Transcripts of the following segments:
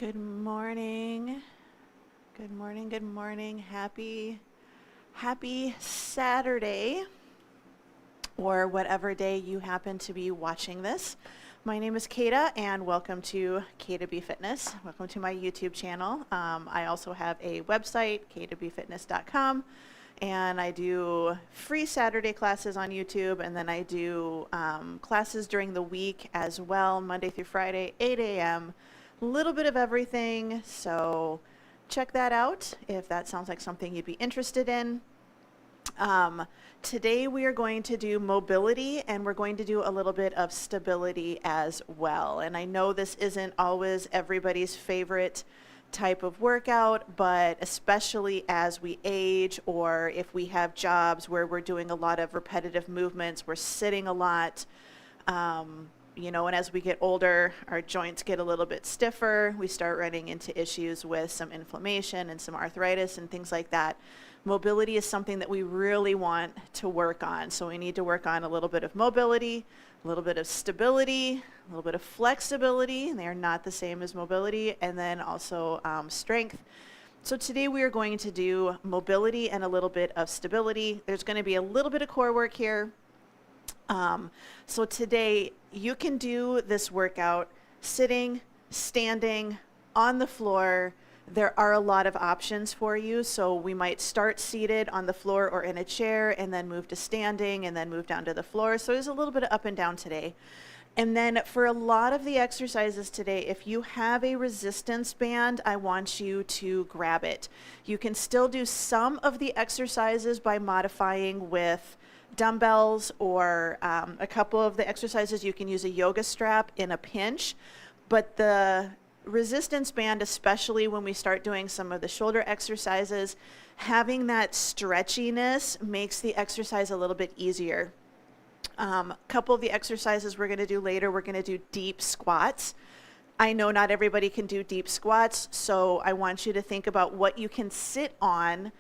Good morning. Good morning. Good morning. Happy Saturday, or whatever day you happen to be watching this. My name is Kata, and welcome to Kata B Fitness. Welcome to my YouTube channel. I also have a website, katabfitness.com, and I do free Saturday classes on YouTube, and then I do classes during the week as well, Monday through Friday, 8 a.m., a little bit of everything, so check that out if that sounds like something you'd be interested in. Today we are going to do mobility, and we're going to do a little bit of stability as well. And I know this isn't always everybody's favorite type of workout, but especially as we age, or if we have jobs where we're doing a lot of repetitive movements, we're sitting a lot, and as we get older, our joints get a little bit stiffer. We start running into issues with some inflammation and some arthritis and things like that. Mobility is something that we really want to work on. So we need to work on a little bit of mobility, a little bit of stability, a little bit of flexibility. They are not the same as mobility. And then also strength. So today we are going to do mobility and a little bit of stability. There's going to be a little bit of core work here. So today you can do this workout sitting, standing, on the floor. There are a lot of options for you. So we might start seated on the floor or in a chair and then move to standing and then move down to the floor. So there's a little bit of up and down today. And then for a lot of the exercises today, if you have a resistance band, I want you to grab it. You can still do some of the exercises by modifying with dumbbells, or a couple of the exercises you can use a yoga strap in a pinch, but the resistance band, especially when we start doing some of the shoulder exercises, having that stretchiness makes the exercise a little bit easier. A couple of the exercises we're going to do later, we're going to do deep squats. I know not everybody can do deep squats, so I want you to think about what you can sit on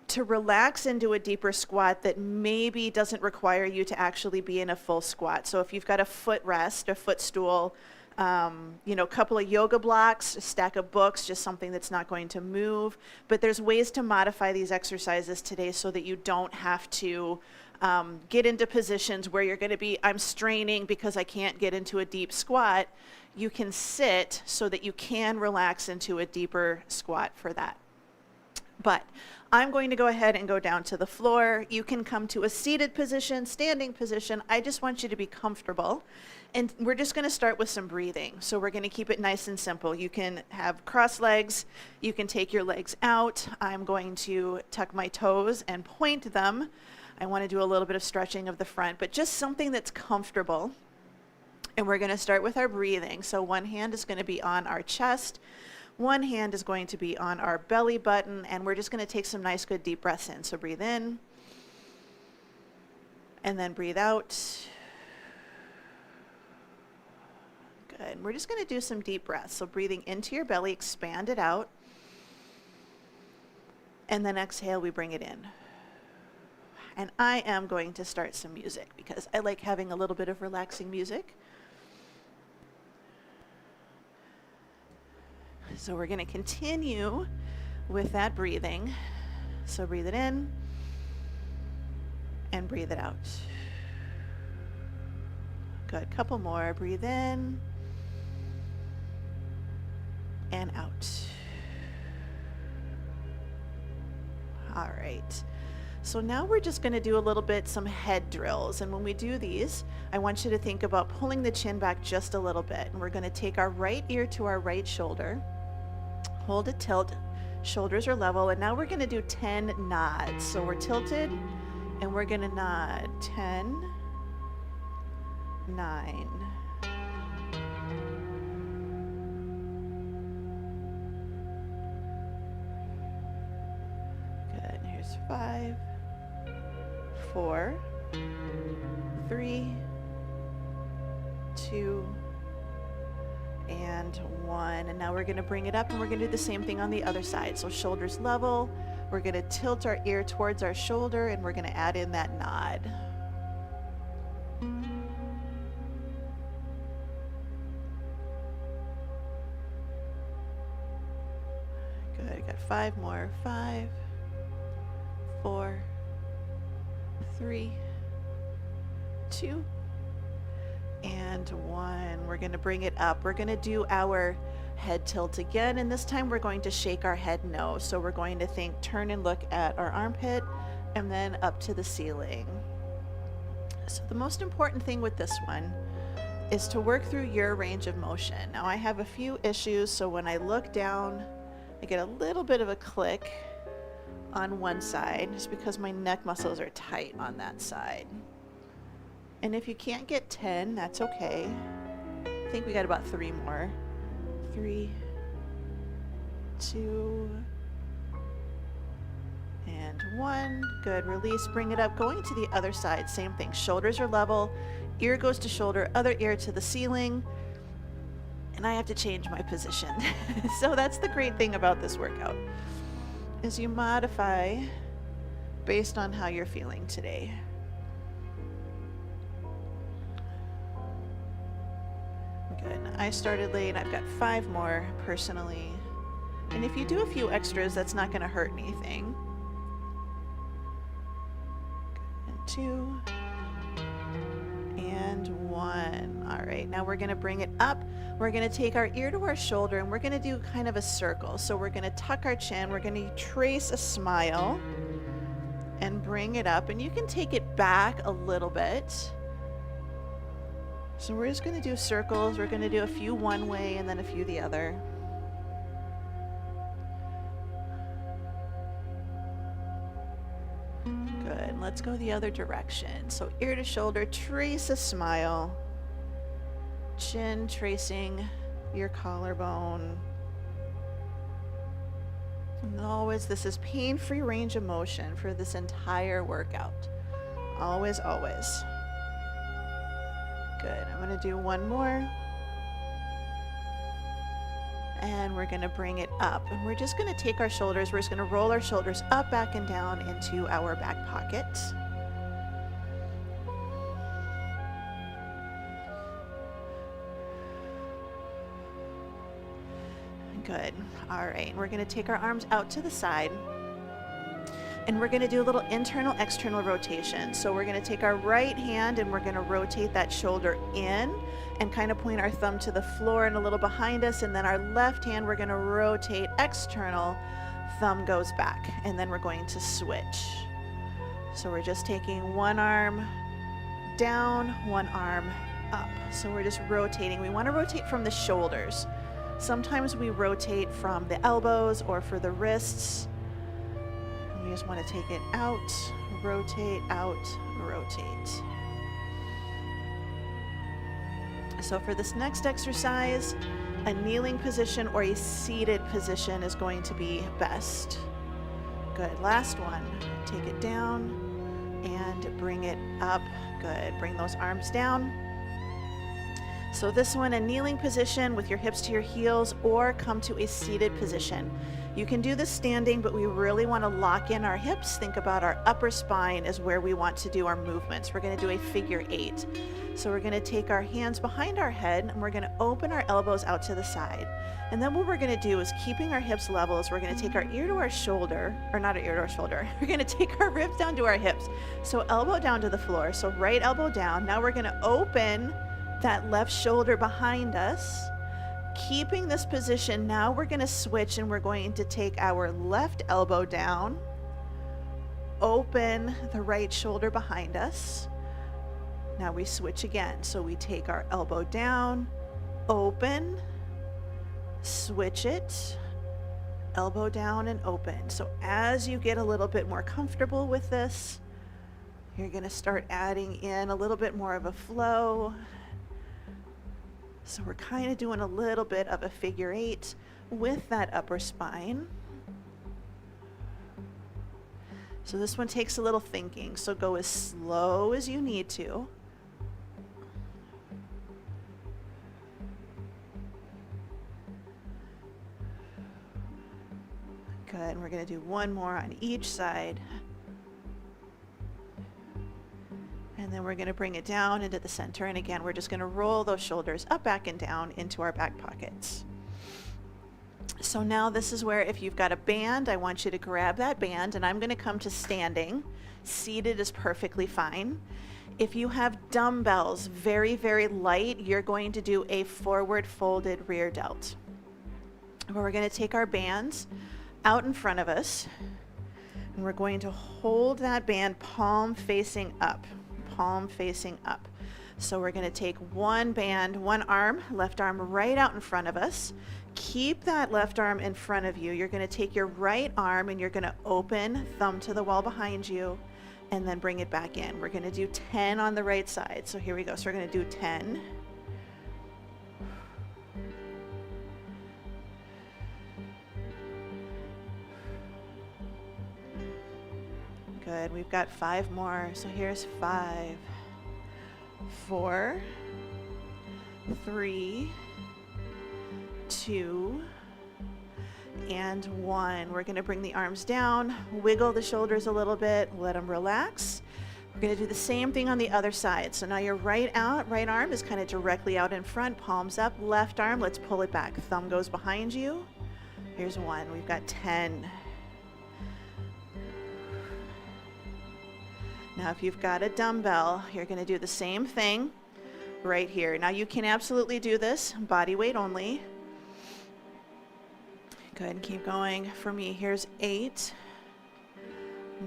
to relax into a deeper squat that maybe doesn't require you to actually be in a full squat. So if you've got a footrest, a footstool, a couple of yoga blocks, a stack of books, just something that's not going to move. But there's ways to modify these exercises today so that you don't have to get into positions where you're going to be, I'm straining because I can't get into a deep squat. You can sit so that you can relax into a deeper squat for that. But I'm going to go ahead and go down to the floor. You can come to a seated position, standing position. I just want you to be comfortable. And we're just going to start with some breathing. So we're going to keep it nice and simple. You can have cross legs. You can take your legs out. I'm going to tuck my toes and point them. I want to do a little bit of stretching of the front, but just something that's comfortable. And we're going to start with our breathing. So one hand is going to be on our chest. One hand is going to be on our belly button, and we're just going to take some nice, good, deep breaths in. So breathe in, and then breathe out. Good. We're just going to do some deep breaths. So breathing into your belly, expand it out, and then exhale, we bring it in. And I am going to start some music because I like having a little bit of relaxing music. So we're going to continue with that breathing. So breathe it in and breathe it out. Good. Couple more. Breathe in and out. All right. So now we're just going to do a little bit some head drills. And when we do these, I want you to think about pulling the chin back just a little bit. And we're going to take our right ear to our right shoulder. Hold a tilt, shoulders are level, and now we're going to do 10 nods. So we're tilted, and we're going to nod. 10, 9. Good. Here's 5, 4, 3, 2, and 1. And now we're going to bring it up, and we're going to do the same thing on the other side. So shoulders level, we're going to tilt our ear towards our shoulder, and we're going to add in that nod. Got 5 more. 5, 4, 3, 2, and 1. We're going to bring it up. We're going to do our head tilt again, and this time we're going to shake our head no. So we're going to think, turn and look at our armpit, and then up to the ceiling. So the most important thing with this one is to work through your range of motion. Now I have a few issues, so when I look down, I get a little bit of a click on one side, just because my neck muscles are tight on that side. And if you can't get 10, that's okay. I think we got about 3 more. 3, 2, and 1. Good. Release. Bring it up. Going to the other side. Same thing. Shoulders are level. Ear goes to shoulder. Other ear to the ceiling. And I have to change my position. So that's the great thing about this workout, is you modify based on how you're feeling today. Good. I started late. I've got 5 more personally. And if you do a few extras, that's not going to hurt anything. And 2. And 1. All right. Now we're going to bring it up. We're going to take our ear to our shoulder, and we're going to do kind of a circle. So we're going to tuck our chin. We're going to trace a smile and bring it up. And you can take it back a little bit. So we're just going to do circles. We're going to do a few one way and then a few the other. Good. Let's go the other direction. So ear to shoulder, trace a smile. Chin tracing your collarbone. And always, this is pain-free range of motion for this entire workout. Always, always. Good. I'm going to do 1 more. And we're going to bring it up. And we're just going to take our shoulders, we're just going to roll our shoulders up, back, and down into our back pocket. Good. All right. We're going to take our arms out to the side. And we're going to do a little internal, external rotation. So we're going to take our right hand and we're going to rotate that shoulder in and kind of point our thumb to the floor and a little behind us. And then our left hand, we're going to rotate external, thumb goes back. And then we're going to switch. So we're just taking one arm down, one arm up. So we're just rotating. We want to rotate from the shoulders. Sometimes we rotate from the elbows or for the wrists. We just want to take it out, rotate, rotate. So for this next exercise, a kneeling position or a seated position is going to be best. Good. Last one. Take it down and bring it up. Good. Bring those arms down. So this one, a kneeling position with your hips to your heels, or come to a seated position. You can do this standing, but we really want to lock in our hips. Think about our upper spine is where we want to do our movements. We're going to do a figure 8. So we're going to take our hands behind our head and we're going to open our elbows out to the side. And then what we're going to do is, keeping our hips level, is we're going to take our ear to our shoulder, or not our ear to our shoulder. We're going to take our ribs down to our hips. So elbow down to the floor. So right elbow down. Now we're going to open that left shoulder behind us. Keeping this position, now we're going to switch and we're going to take our left elbow down, open the right shoulder behind us. Now we switch again. So we take our elbow down, open, switch it, elbow down and open. So as you get a little bit more comfortable with this, you're going to start adding in a little bit more of a flow. So we're kind of doing a little bit of a figure 8 with that upper spine. So this one takes a little thinking. So go as slow as you need to. Good. And we're going to do one more on each side. And then we're going to bring it down into the center. And again, we're just going to roll those shoulders up, back, and down into our back pockets. So now this is where if you've got a band, I want you to grab that band, and I'm going to come to standing. Seated is perfectly fine. If you have dumbbells, very, very light, you're going to do a forward folded rear delt. Where we're going to take our bands out in front of us, and we're going to hold that band palm facing up, palm facing up. So we're going to take one band, one arm, left arm right out in front of us. Keep that left arm in front of you. You're going to take your right arm and you're going to open, thumb to the wall behind you, and then bring it back in. We're going to do 10 on the right side. So here we go. So we're going to do 10. Good. We've got 5 more. So here's 5, 4, 3, 2, and 1. We're going to bring the arms down, wiggle the shoulders a little bit, let them relax. We're going to do the same thing on the other side. So now your right arm is kind of directly out in front, palms up. Left arm, let's pull it back. Thumb goes behind you. Here's 1. We've got 10. Now if you've got a dumbbell, you're going to do the same thing right here. Now you can absolutely do this body weight only. Good, keep going. For me, here's 8,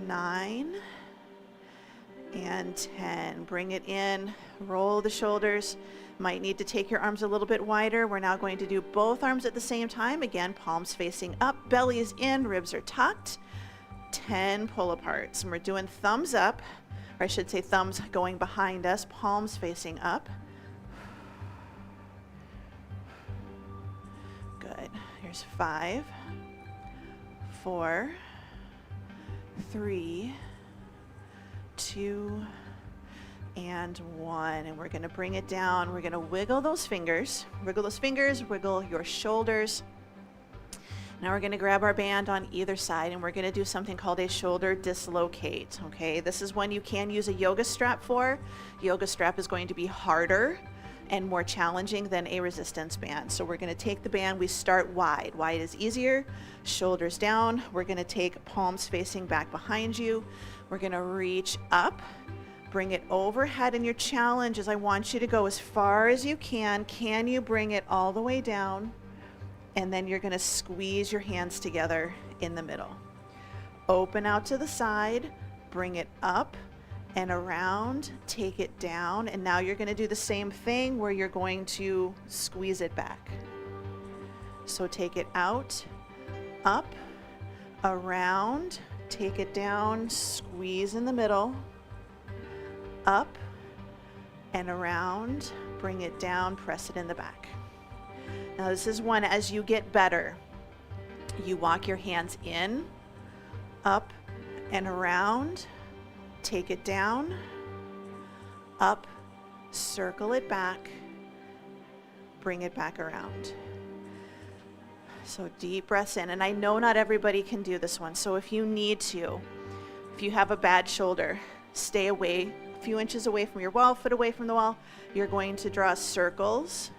9, and 10. Bring it in, roll the shoulders. Might need to take your arms a little bit wider. We're now going to do both arms at the same time. Again, palms facing up, belly is in, ribs are tucked. 10 pull aparts. And we're doing thumbs up, or I should say thumbs going behind us, palms facing up. Good. Here's 5, 4, 3, 2, and 1. And we're going to bring it down. We're going to wiggle those fingers, wiggle your shoulders. Now we're going to grab our band on either side, and we're going to do something called a shoulder dislocate. Okay, this is one you can use a yoga strap for. Yoga strap is going to be harder and more challenging than a resistance band. So we're going to take the band, we start wide. Wide is easier, shoulders down. We're going to take palms facing back behind you. We're going to reach up, bring it overhead, and your challenge is I want you to go as far as you can. Can you bring it all the way down? And then you're going to squeeze your hands together in the middle. Open out to the side, bring it up and around, take it down, and now you're going to do the same thing where you're going to squeeze it back. So take it out, up, around, take it down, squeeze in the middle, up and around, bring it down, press it in the back. Now this is one, as you get better, you walk your hands in, up and around, take it down, up, circle it back, bring it back around. So deep breaths in, and I know not everybody can do this one, so if you need to, if you have a bad shoulder, stay away, a few inches away from your wall, foot away from the wall. You're going to draw circles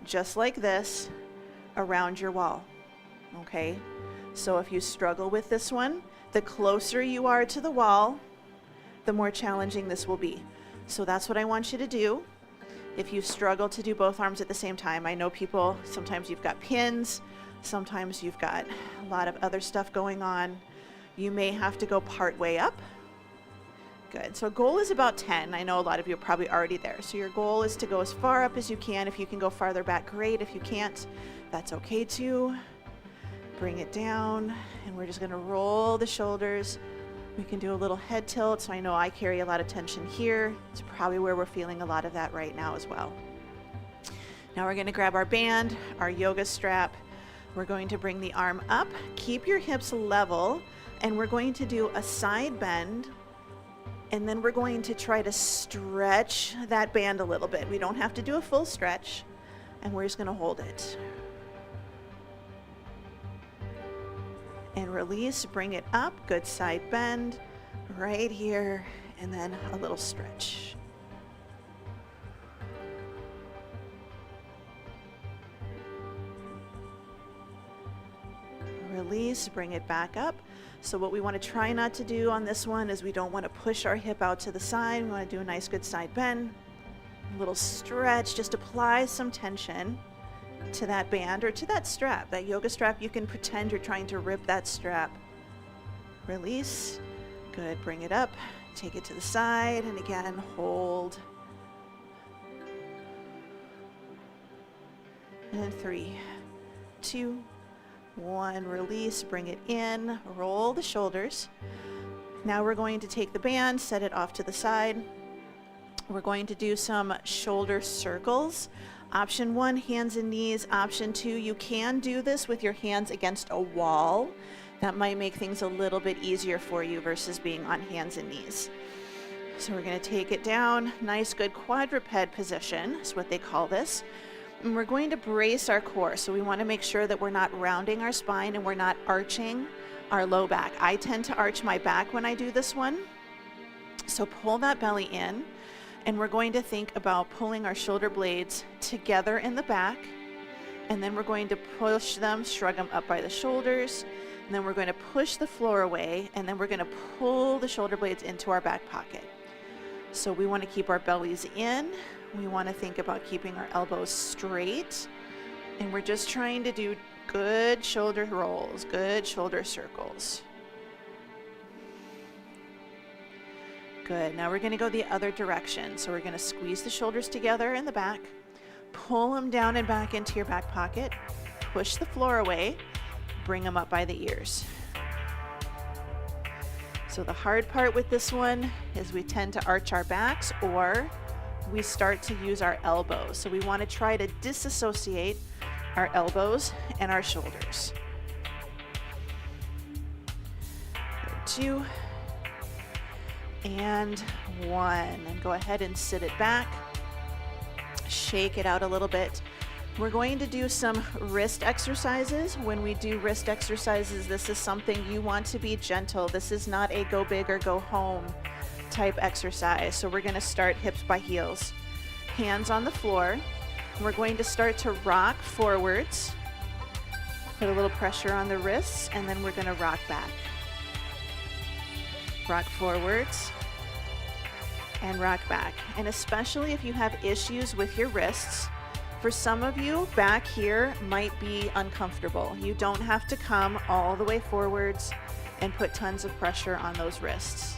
just like this around your wall, okay? So if you struggle with this one, the closer you are to the wall, the more challenging this will be. So that's what I want you to do. If you struggle to do both arms at the same time, I know people, sometimes you've got pins, sometimes you've got a lot of other stuff going on. You may have to go part way up. Good. So goal is about 10. I know a lot of you are probably already there. So your goal is to go as far up as you can. If you can go farther back, great. If you can't, that's okay too. Bring it down, and we're just going to roll the shoulders. We can do a little head tilt. So I know I carry a lot of tension here. It's probably where we're feeling a lot of that right now as well. Now we're going to grab our band, our yoga strap. We're going to bring the arm up, keep your hips level, and we're going to do a side bend. And then we're going to try to stretch that band a little bit. We don't have to do a full stretch, and we're just going to hold it. And release, bring it up, good side bend, right here, and then a little stretch. release, bring it back up. So what we want to try not to do on this one is we don't want to push our hip out to the side. We want to do a nice good side bend, a little stretch, just apply some tension to that band or to that strap, that yoga strap. You can pretend you're trying to rip that strap. Release, good, bring it up, take it to the side, and again, hold. And 3, 2, 1, release, bring it in, roll the shoulders. Now we're going to take the band, set it off to the side. We're going to do some shoulder circles. Option 1, hands and knees. Option 2, you can do this with your hands against a wall. That might make things a little bit easier for you versus being on hands and knees. So we're going to take it down, nice good quadruped position is what they call this. And we're going to brace our core. So we want to make sure that we're not rounding our spine and we're not arching our low back. I tend to arch my back when I do this one. So pull that belly in, and we're going to think about pulling our shoulder blades together in the back, and then we're going to push them, shrug them up by the shoulders, and then we're going to push the floor away, and then we're going to pull the shoulder blades into our back pocket. So we want to keep our bellies in. We want to think about keeping our elbows straight, and we're just trying to do good shoulder rolls, good shoulder circles. Good. Now we're going to go the other direction. So we're going to squeeze the shoulders together in the back, pull them down and back into your back pocket, push the floor away, bring them up by the ears. So the hard part with this one is we tend to arch our backs, or we start to use our elbows. So we want to try to disassociate our elbows and our shoulders. 2 and 1. And go ahead and sit it back. Shake it out a little bit. We're going to do some wrist exercises. When we do wrist exercises, this is something you want to be gentle. This is not a go big or go home type exercise. So we're going to start hips by heels, hands on the floor. We're going to start to rock forwards, put a little pressure on the wrists, and then we're going to rock back. Rock forwards and rock back. And especially if you have issues with your wrists, for some of you, back here might be uncomfortable. You don't have to come all the way forwards and put tons of pressure on those wrists.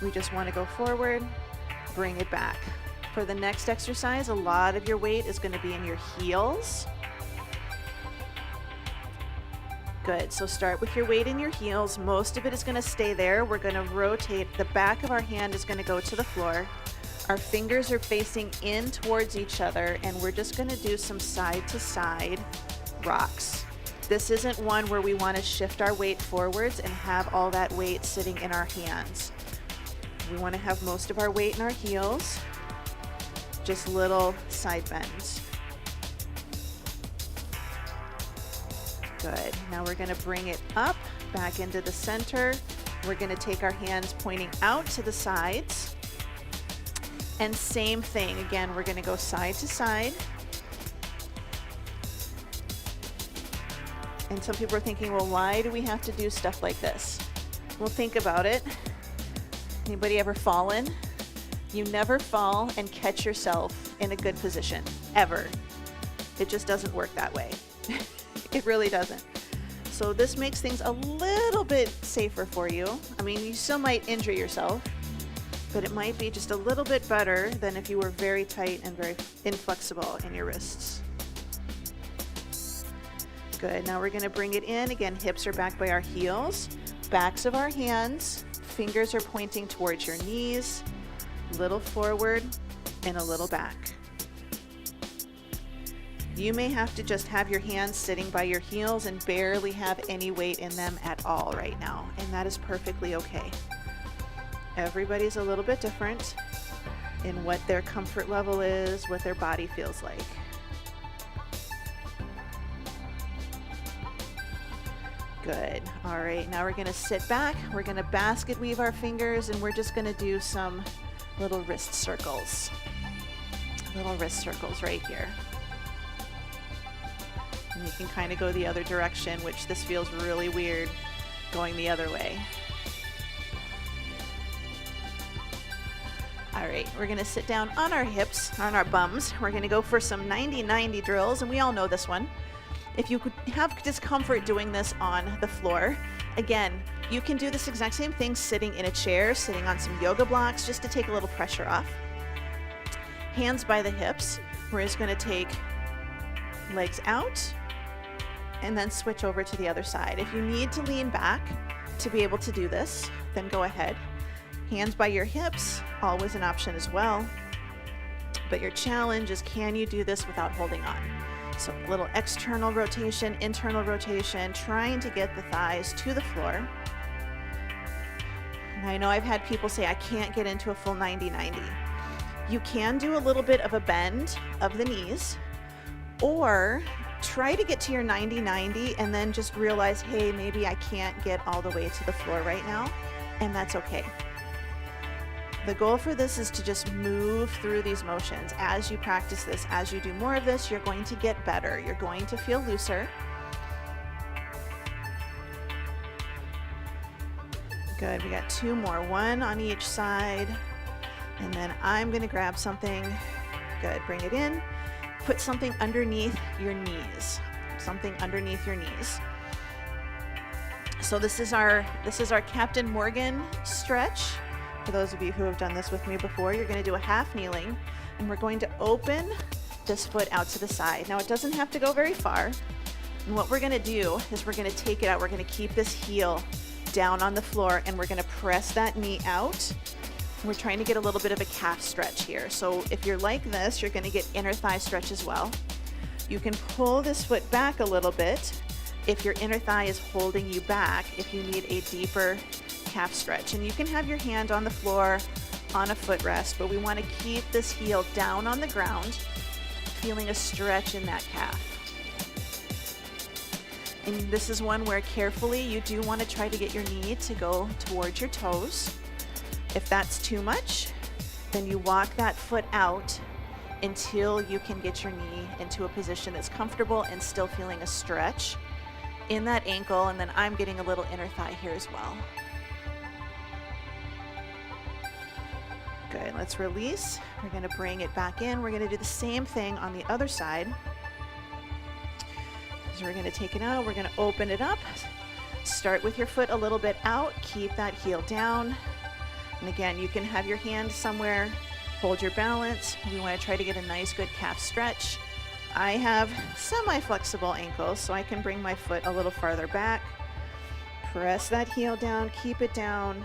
We just want to go forward, bring it back. For the next exercise, a lot of your weight is going to be in your heels. Good. So start with your weight in your heels. Most of it is going to stay there. We're going to rotate. The back of our hand is going to go to the floor. Our fingers are facing in towards each other, and we're just going to do some side to side rocks. This isn't one where we want to shift our weight forwards and have all that weight sitting in our hands. We want to have most of our weight in our heels, just little side bends. Good. Now we're going to bring it up, back into the center. We're going to take our hands pointing out to the sides. And same thing, again, we're going to go side to side. And some people are thinking, well, why do we have to do stuff like this? Well, think about it. Anybody ever fallen? You never fall and catch yourself in a good position, ever. It just doesn't work that way. It really doesn't. So this makes things a little bit safer for you. I mean, you still might injure yourself, but it might be just a little bit better than if you were very tight and very inflexible in your wrists. Good. Now we're going to bring it in. Again, hips are back by our heels, backs of our hands, fingers are pointing towards your knees, little forward and a little back. You may have to just have your hands sitting by your heels and barely have any weight in them at all right now, and that is perfectly okay. Everybody's a little bit different in what their comfort level is, what their body feels like. Good. All right, now we're going to sit back. We're going to basket weave our fingers, and we're just going to do some little wrist circles. Little wrist circles right here. And you can kind of go the other direction, which this feels really weird going the other way. All right, we're gonna sit down on our hips, on our bums. We're gonna go for some 90-90 drills, and we all know this one. If you could have discomfort doing this on the floor, again, you can do this exact same thing sitting in a chair, sitting on some yoga blocks, just to take a little pressure off. Hands by the hips. We're just gonna take legs out and then switch over to the other side. If you need to lean back to be able to do this, then go ahead. Hands by your hips, always an option as well. But your challenge is, can you do this without holding on? So a little external rotation, internal rotation, trying to get the thighs to the floor. And I know I've had people say, I can't get into a full 90-90. You can do a little bit of a bend of the knees, or try to get to your 90-90 and then just realize, hey, maybe I can't get all the way to the floor right now, and that's okay. The goal for this is to just move through these motions. As you practice this, as you do more of this, you're going to get better. You're going to feel looser. Good, we got 2 more, 1 on each side. And then I'm gonna grab something. Good, bring it in. Put something underneath your knees. Something underneath your knees. So this is our Captain Morgan stretch. For those of you who have done this with me before, you're going to do a half kneeling, and we're going to open this foot out to the side. Now it doesn't have to go very far. And what we're going to do is we're going to take it out. We're going to keep this heel down on the floor, and we're going to press that knee out. We're trying to get a little bit of a calf stretch here. So if you're like this, you're going to get inner thigh stretch as well. You can pull this foot back a little bit if your inner thigh is holding you back, if you need a deeper calf stretch. And you can have your hand on the floor on a footrest, but we want to keep this heel down on the ground, feeling a stretch in that calf. And this is one where carefully you do want to try to get your knee to go towards your toes. If that's too much, then you walk that foot out until you can get your knee into a position that's comfortable and still feeling a stretch in that ankle. And then I'm getting a little inner thigh here as well. Good, let's release. We're gonna bring it back in. We're gonna do the same thing on the other side. So we're gonna take it out, we're gonna open it up. Start with your foot a little bit out, keep that heel down. And again, you can have your hand somewhere, hold your balance. We wanna try to get a nice good calf stretch. I have semi-flexible ankles, so I can bring my foot a little farther back. Press that heel down, keep it down.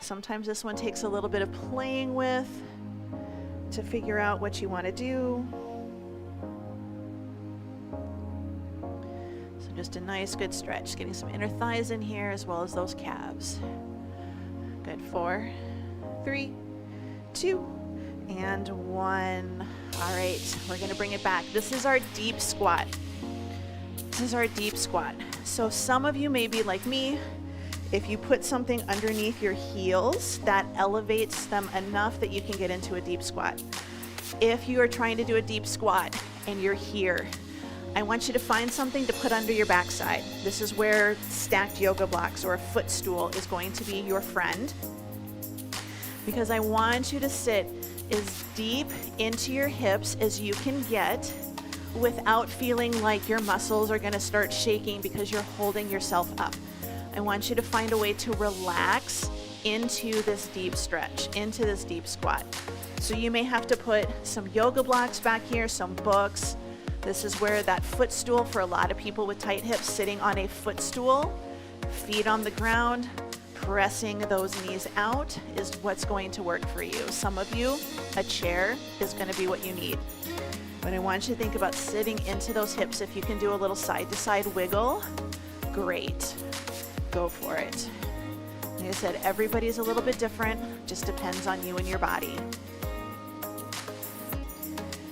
Sometimes this one takes a little bit of playing with to figure out what you want to do. So just a nice good stretch, getting some inner thighs in here as well as those calves. Good, 4, 3, 2, and 1. All right, we're gonna bring it back. This is our deep squat. This is our deep squat. So some of you may be like me. If you put something underneath your heels, that elevates them enough that you can get into a deep squat. If you are trying to do a deep squat and you're here, I want you to find something to put under your backside. This is where stacked yoga blocks or a footstool is going to be your friend, because I want you to sit as deep into your hips as you can get without feeling like your muscles are gonna start shaking because you're holding yourself up. I want you to find a way to relax into this deep stretch, into this deep squat. So you may have to put some yoga blocks back here, some books. This is where that footstool, for a lot of people with tight hips, sitting on a footstool, feet on the ground, pressing those knees out is what's going to work for you. Some of you, a chair is going to be what you need. But I want you to think about sitting into those hips. If you can do a little side to side wiggle, great. Go for it. Like I said, everybody's a little bit different, just depends on you and your body.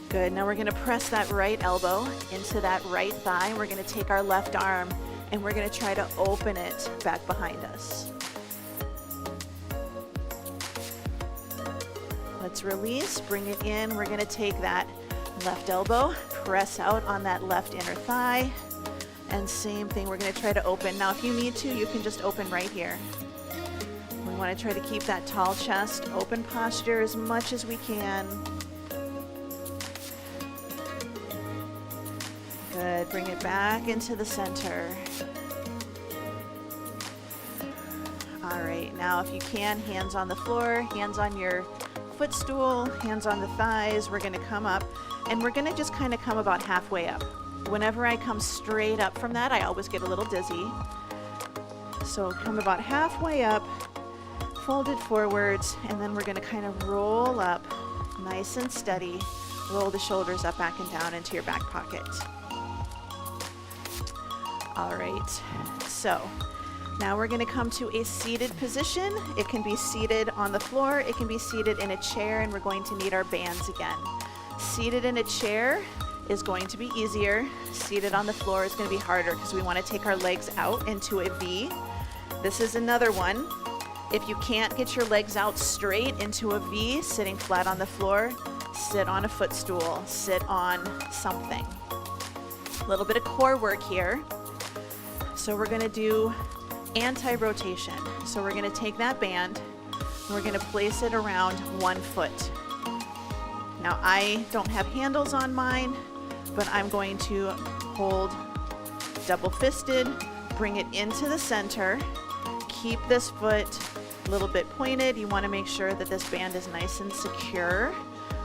Good, now we're gonna press that right elbow into that right thigh. We're gonna take our left arm and we're gonna try to open it back behind us. Let's release, bring it in. We're gonna take that left elbow, press out on that left inner thigh. And same thing, we're gonna try to open. Now, if you need to, you can just open right here. We wanna try to keep that tall chest, open posture as much as we can. Good, bring it back into the center. All right, now if you can, hands on the floor, hands on your footstool, hands on the thighs. We're gonna come up, and we're gonna just kind of come about halfway up. Whenever I come straight up from that, I always get a little dizzy. So come about halfway up, fold it forwards, and then we're gonna kind of roll up, nice and steady. Roll the shoulders up, back and down into your back pocket. All right, so now we're gonna come to a seated position. It can be seated on the floor, it can be seated in a chair, and we're going to need our bands again. Seated in a chair is going to be easier. Seated on the floor is going to be harder because we want to take our legs out into a V. This is another one. If you can't get your legs out straight into a V, sitting flat on the floor, sit on a footstool, sit on something. A little bit of core work here. So we're going to do anti-rotation. So we're going to take that band and we're going to place it around one foot. Now I don't have handles on mine, but I'm going to hold double fisted, bring it into the center, keep this foot a little bit pointed. You want to make sure that this band is nice and secure.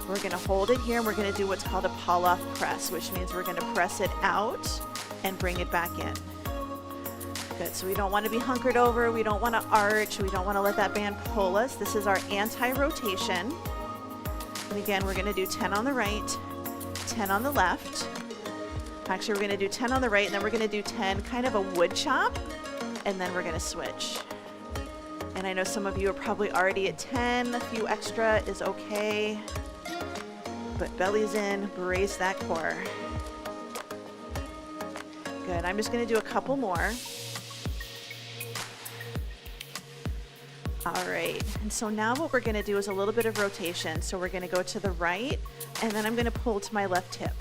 We're going to hold it here, and we're going to do what's called a pull-off press, which means we're going to press it out and bring it back in. Good, so we don't want to be hunkered over, we don't want to arch, we don't want to let that band pull us. This is our anti-rotation. And again, we're going to do 10 on the right, 10 on the left. Actually, we're going to do 10 on the right, and then we're going to do 10, kind of a wood chop, and then we're going to switch. And I know some of you are probably already at 10. A few extra is okay. But belly's in, brace that core. Good, I'm just going to do a couple more. All right, and so now what we're going to do is a little bit of rotation. So we're going to go to the right, and then I'm going to pull to my left hip,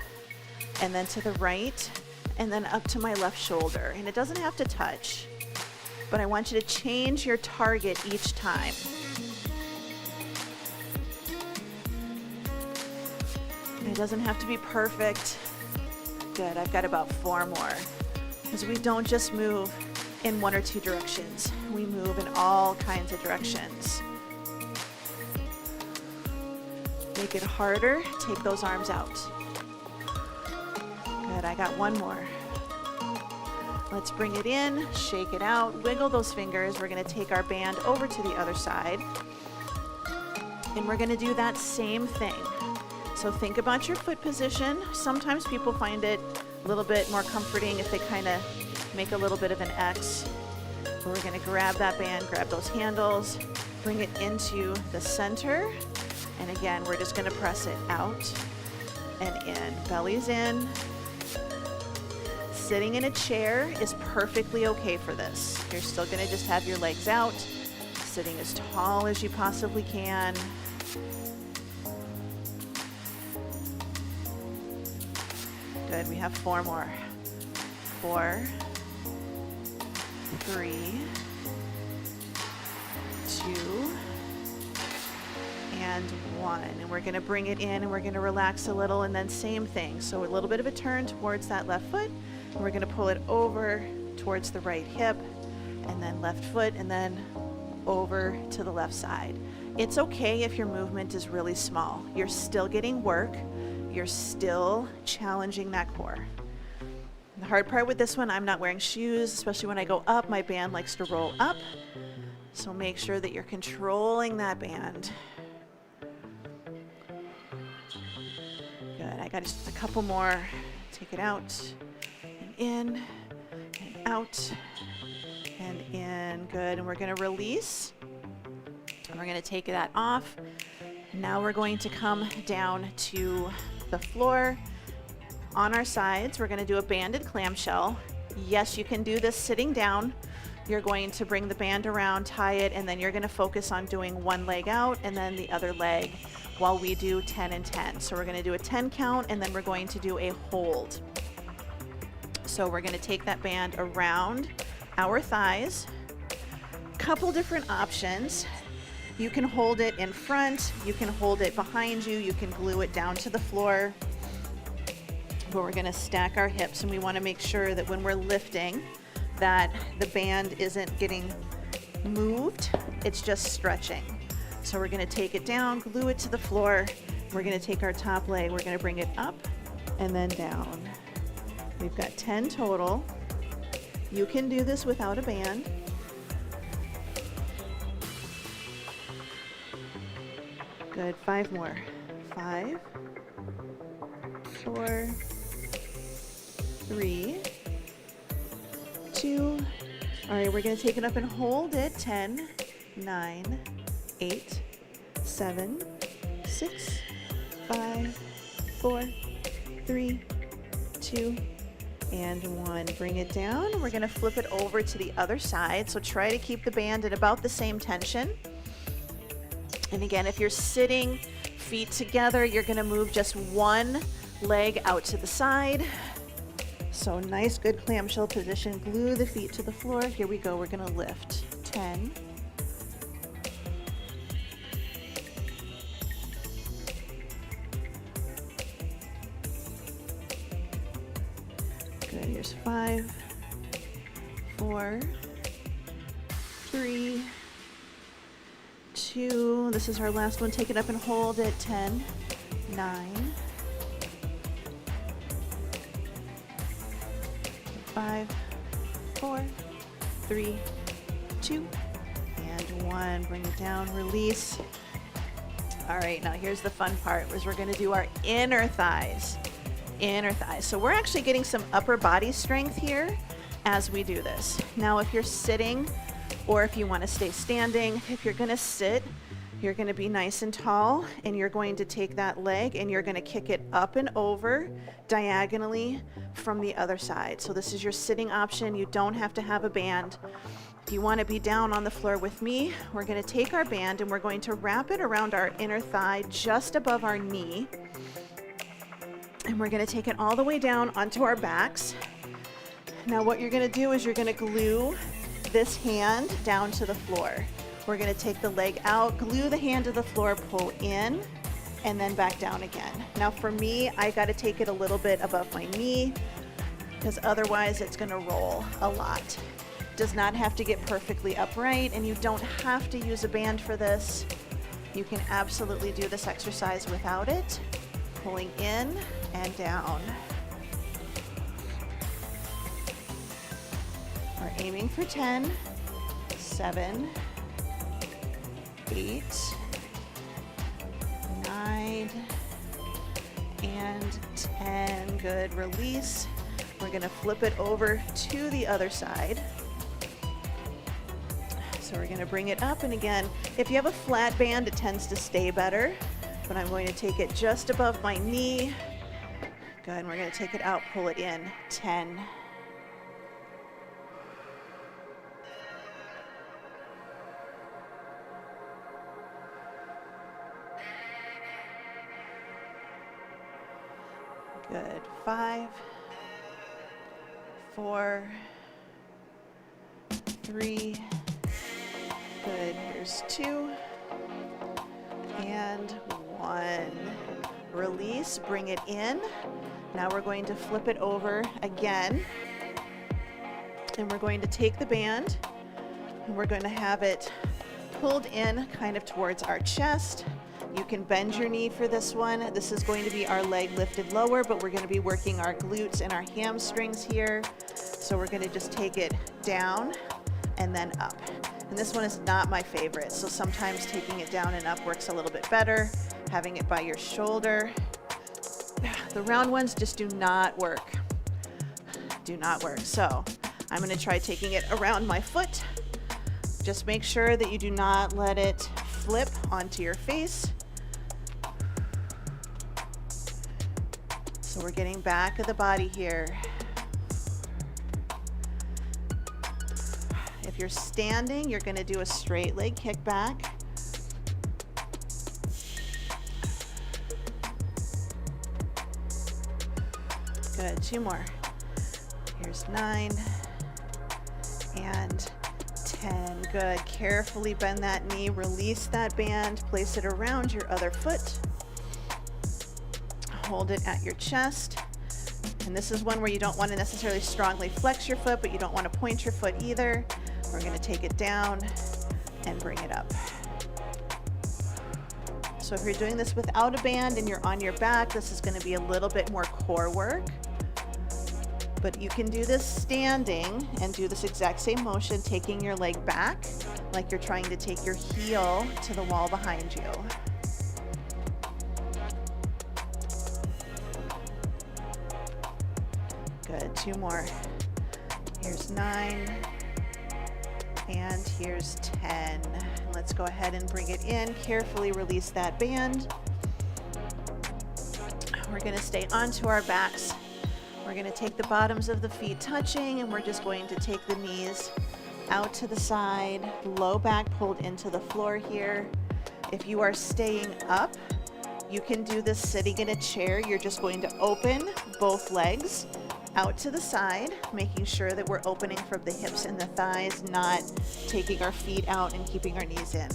and then to the right, and then up to my left shoulder. And it doesn't have to touch, but I want you to change your target each time. It doesn't have to be perfect. Good, I've got about 4 more, because we don't just move in 1 or 2 directions. We move in all kinds of directions. Make it harder, take those arms out. Good, I got 1 more. Let's bring it in, shake it out, wiggle those fingers. We're gonna take our band over to the other side. And we're gonna do that same thing. So think about your foot position. Sometimes people find it a little bit more comforting if they kind of make a little bit of an X. We're going to grab that band, grab those handles, bring it into the center, and again, we're just going to press it out and in. Belly's in. Sitting in a chair is perfectly okay for this. You're still going to just have your legs out, sitting as tall as you possibly can. Good, we have 4 more. 4, 3, 2, and 1. And we're going to bring it in and we're going to relax a little, and then same thing. So a little bit of a turn towards that left foot, and we're going to pull it over towards the right hip, and then left foot, and then over to the left side. It's okay if your movement is really small. You're still getting work. You're still challenging that core. The hard part with this one, I'm not wearing shoes, especially when I go up, my band likes to roll up. So make sure that you're controlling that band. Good, I got just a couple more. Take it out, and in, and out, and in. Good, and we're gonna release. And we're gonna take that off. Now we're going to come down to the floor. On our sides, we're going to do a banded clamshell. Yes, you can do this sitting down. You're going to bring the band around, tie it, and then you're going to focus on doing one leg out and then the other leg while we do 10 and 10. So we're going to do a 10 count, and then we're going to do a hold. So we're going to take that band around our thighs. Couple different options. You can hold it in front, you can hold it behind you, you can glue it down to the floor. But we're going to stack our hips, and we want to make sure that when we're lifting that the band isn't getting moved, it's just stretching. So we're going to take it down, glue it to the floor. We're going to take our top leg, we're going to bring it up and then down. We've got 10 total. You can do this without a band. Good, 5 more. 5, 4, 3, 2. All right, we're going to take it up and hold it. 10, 9, 8, 7, 6, 5, 4, 3, 2, and 1. Bring it down. We're going to flip it over to the other side. So try to keep the band at about the same tension. And again, if you're sitting feet together, you're going to move just one leg out to the side. So nice, good clamshell position. Glue the feet to the floor. Here we go. We're going to lift. 10. Good. Here's 5, 4, 3, 2. This is our last one. Take it up and hold it. 10, 9, 5, 4, 3, 2, and 1. Bring it down, release. All right, now here's the fun part, is we're gonna do our inner thighs. Inner thighs. So we're actually getting some upper body strength here as we do this. Now, if you're sitting, or if you want to stay standing, if you're going to sit, you're going to be nice and tall, and you're going to take that leg and you're going to kick it up and over diagonally from the other side. So this is your sitting option. You don't have to have a band. If you want to be down on the floor with me, we're going to take our band and we're going to wrap it around our inner thigh just above our knee. And we're going to take it all the way down onto our backs. Now what you're going to do is you're going to glue this hand down to the floor. We're going to take the leg out, glue the hand to the floor, pull in, and then back down again. Now for me, I got to take it a little bit above my knee, because otherwise it's going to roll a lot. Does not have to get perfectly upright, and you don't have to use a band for this. You can absolutely do this exercise without it. Pulling in and down. We're aiming for 10, 7, 8, 9, and 10. Good. Release. We're going to flip it over to the other side. So we're going to bring it up, and again, if you have a flat band, it tends to stay better, but I'm going to take it just above my knee. Good. And we're going to take it out, pull it in. 10. Good. 5, 4, 3. Good. Here's 2 and 1. Release. Bring it in. Now we're going to flip it over again, and we're going to take the band and we're going to have it pulled in kind of towards our chest. You can bend your knee for this one. This is going to be our leg lifted lower, but we're going to be working our glutes and our hamstrings here. So we're going to just take it down and then up. And this one is not my favorite, so sometimes taking it down and up works a little bit better. Having it by your shoulder. The round ones just do not work. Do not work. So I'm going to try taking it around my foot. Just make sure that you do not let it flip onto your face. So we're getting back of the body here. If you're standing, you're going to do a straight leg kick back. Good, 2 more. Here's 9 and 10. Good. Carefully bend that knee, release that band, place it around your other foot. Hold it at your chest. And this is one where you don't want to necessarily strongly flex your foot, but you don't want to point your foot either. We're going to take it down and bring it up. So if you're doing this without a band and you're on your back, this is going to be a little bit more core work. But you can do this standing and do this exact same motion, taking your leg back like you're trying to take your heel to the wall behind you. Good, 2 more. Here's 9 and here's 10. Let's go ahead and bring it in. Carefully release that band. We're going to stay onto our backs. We're going to take the bottoms of the feet touching, and we're just going to take the knees out to the side, low back pulled into the floor here. If you are staying up, you can do this sitting in a chair. You're just going to open both legs out to the side, making sure that we're opening from the hips and the thighs, not taking our feet out and keeping our knees in.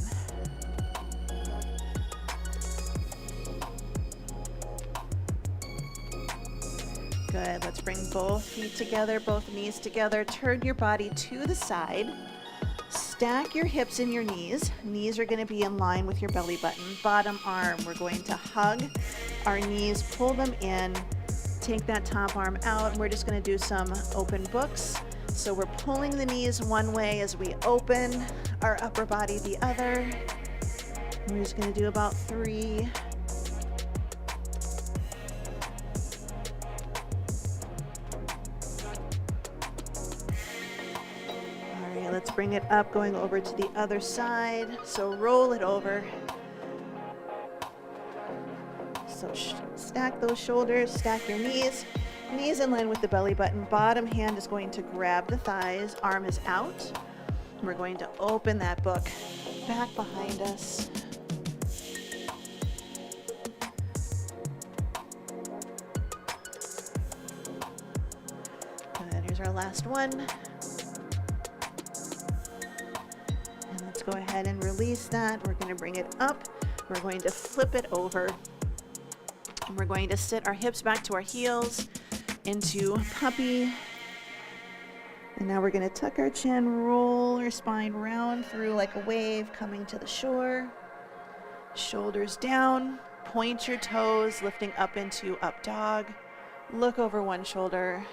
Good. Let's bring both feet together, both knees together. Turn your body to the side. Stack your hips and your knees. Knees are going to be in line with your belly button. Bottom arm, we're going to hug our knees, pull them in, take that top arm out, and we're just going to do some open books. So we're pulling the knees one way as we open our upper body the other. We're just going to do about 3. Let's bring it up, going over to the other side. So roll it over. So stack those shoulders, stack your knees. Knees in line with the belly button. Bottom hand is going to grab the thighs. Arm is out. We're going to open that book back behind us. Good. Here's our last one. Go ahead and release that. We're going to bring it up. We're going to flip it over. And we're going to sit our hips back to our heels into puppy. And now we're going to tuck our chin, roll our spine round through like a wave, coming to the shore. Shoulders down. Point your toes, lifting up into up dog. Look over one shoulder.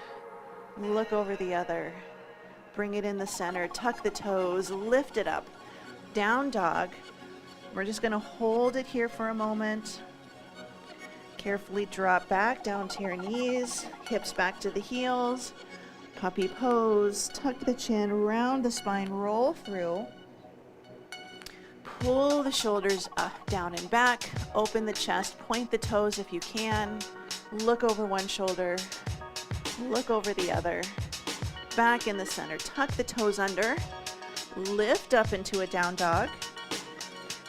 Look over the other. Bring it in the center. Tuck the toes. Lift it up. Down dog. We're just going to hold it here for a moment. Carefully drop back down to your knees, hips back to the heels. Puppy pose. Tuck the chin, round the spine, roll through. Pull the shoulders up, down and back. Open the chest, point the toes if you can. Look over one shoulder. Look over the other. Back in the center. Tuck the toes under. Lift up into a down dog.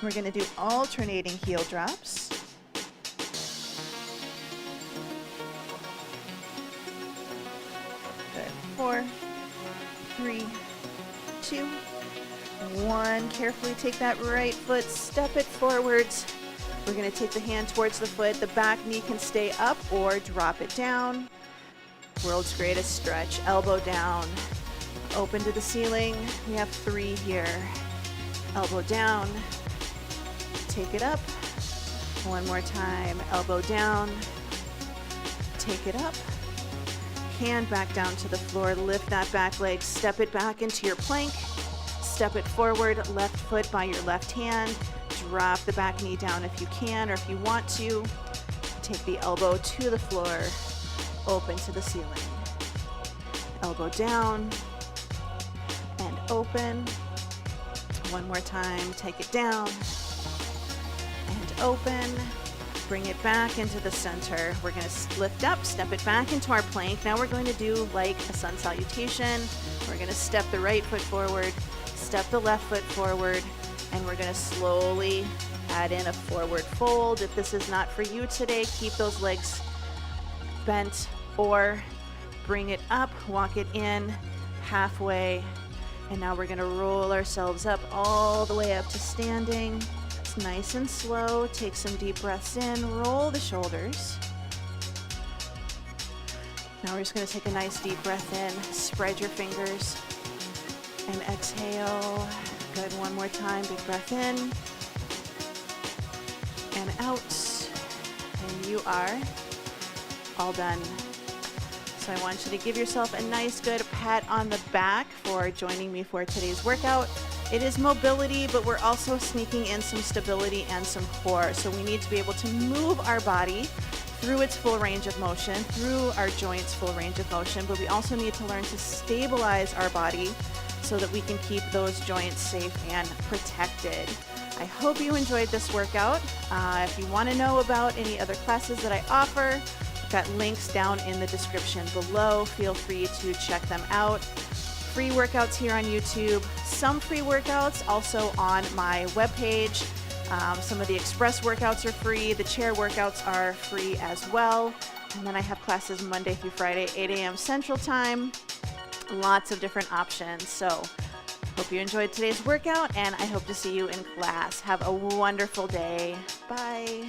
We're going to do alternating heel drops. Good. 4, 3, 2, 1. Carefully take that right foot, step it forwards. We're going to take the hand towards the foot. The back knee can stay up or drop it down. World's greatest stretch. Elbow down. Open to the ceiling. We have 3 here. Elbow down. Take it up. One more time. Elbow down. Take it up. Hand back down to the floor. Lift that back leg. Step it back into your plank. Step it forward. Left foot by your left hand. Drop the back knee down if you can, or if you want to. Take the elbow to the floor. Open to the ceiling. Elbow down. Open. One more time. Take it down and open. Bring it back into the center. We're going to lift up, step it back into our plank. Now we're going to do like a sun salutation. We're going to step the right foot forward, step the left foot forward, and we're going to slowly add in a forward fold. If this is not for you today, keep those legs bent or bring it up, walk it in halfway, and now we're gonna roll ourselves up all the way up to standing. It's nice and slow. Take some deep breaths in, roll the shoulders. Now we're just gonna take a nice deep breath in, spread your fingers, and exhale. Good, one more time, big breath in, and out, and you are all done. So I want you to give yourself a nice good pat on the back for joining me for today's workout. It is mobility, but we're also sneaking in some stability and some core. So we need to be able to move our body through its full range of motion, through our joints' full range of motion, but we also need to learn to stabilize our body so that we can keep those joints safe and protected. I hope you enjoyed this workout. If you want to know about any other classes that I offer, I've got links down in the description below. Feel free to check them out. Free workouts here on YouTube, some free workouts also on my webpage. Some of the express workouts are free. The chair workouts are free as well. And then I have classes Monday through Friday, 8 a.m. Central Time. Lots of different options. So hope you enjoyed today's workout, and I hope to see you in class. Have a wonderful day. Bye.